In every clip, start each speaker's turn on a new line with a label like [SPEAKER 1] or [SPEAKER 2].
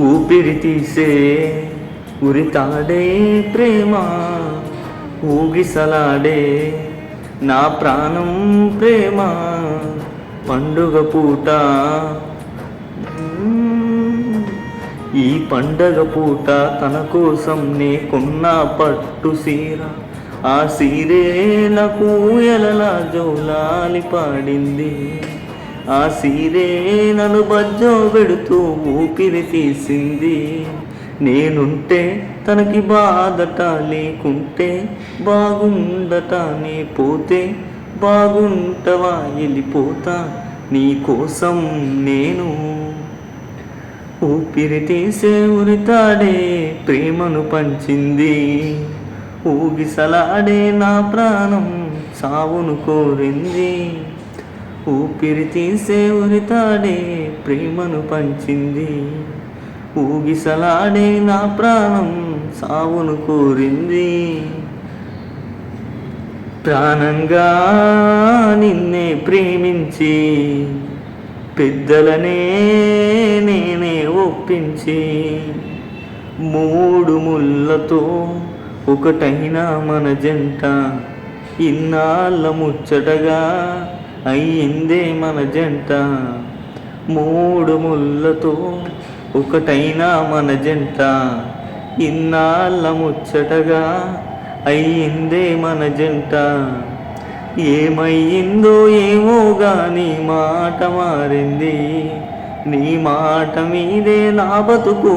[SPEAKER 1] ఊపిరి తీసే ఉరితాడే ప్రేమ, ఊగిసలాడే నా ప్రాణం ప్రేమ. పండుగ పూట ఈ పండగ పూట తన కోసం నే కొన్న పట్టు సీర, ఆ సీరే నాకు ఎలలా జోలాలి పాడింది. ఆ సీరే నన్ను బజ్జో పెడుతూ ఊపిరి తీసింది. నేనుంటే తనకి బాధట, లేకుంటే బాగుండట. నీ పోతే బాగుంటవా, వెళ్ళిపోతా నీ కోసం నేను. ఊపిరి తీసే ఉరితాడే ప్రేమను పంచింది, ఊగిసలాడే నా ప్రాణం సావును కోరింది. ఊపిరి తీసే ఉరితాడే ప్రేమను పంచింది, ఊగిసలాడే నా ప్రాణం సావును కోరింది. ప్రాణంగా నిన్నే ప్రేమించి పెద్దలనే నేనే ఒప్పించి, మూడు ముళ్ళతో ఒకటైన మన జంట ఇన్నాళ్ళ ముచ్చటగా అయ్యిందే మన జంట. మూడు ముళ్ళతో ఒకటైన మన జంట ఇన్నాళ్ళ ముచ్చటగా అయ్యిందే మన జంట. ఏమయ్యిందో ఏమో గాని మాట మారింది, నీ మాట మీదే నా బతుకు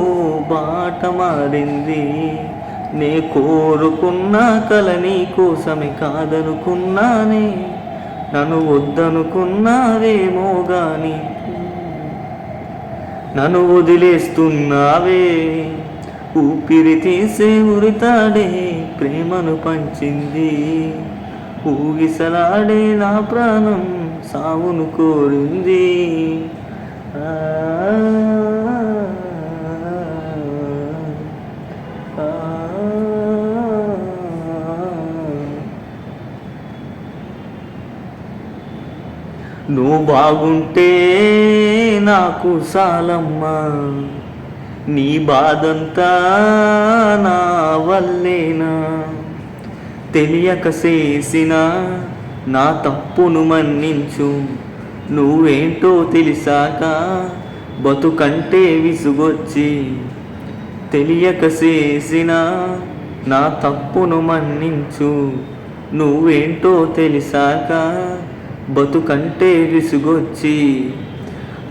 [SPEAKER 1] బాట మారింది. నే కోరుకున్న కల నీ కోసమే కాదనుకున్నానే, నన్ను వద్దనుకున్నావేమో గాని నన్ను వదిలేస్తున్నావే. ఊపిరి తీసే ఉరితాడే ప్రేమను పంచింది, ఊగిసలాడే నా ప్రాణం సావును కోరింది. నువ్వు బాగుంటే నాకు సాలమ్మా, నీ బాధంతా నా వల్లేనా. తెలియక చేసిన నా తప్పును మన్నించు, నువ్వేంటో తెలిసాక బతుకంటే విసుగొచ్చి. తెలియక చేసిన నా తప్పును మన్నించు, నువ్వేంటో తెలిసాక బతుకంటే విసుగొచ్చి.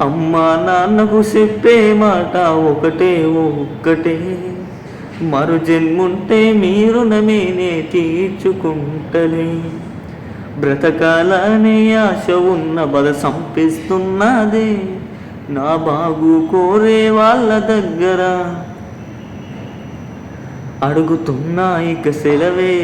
[SPEAKER 1] అమ్మా నాన్నకు చెప్పే మాట ఒకటే ఒక్కటే, మరు జన్ముంటే మీరు నమేనే తీర్చుకుంటలే. బ్రతకాలనే ఆశ ఉన్న బల సంపిస్తున్నదే, నా బాగు కోరే వాళ్ళ దగ్గర అడుగుతున్నా ఇక సెలవే.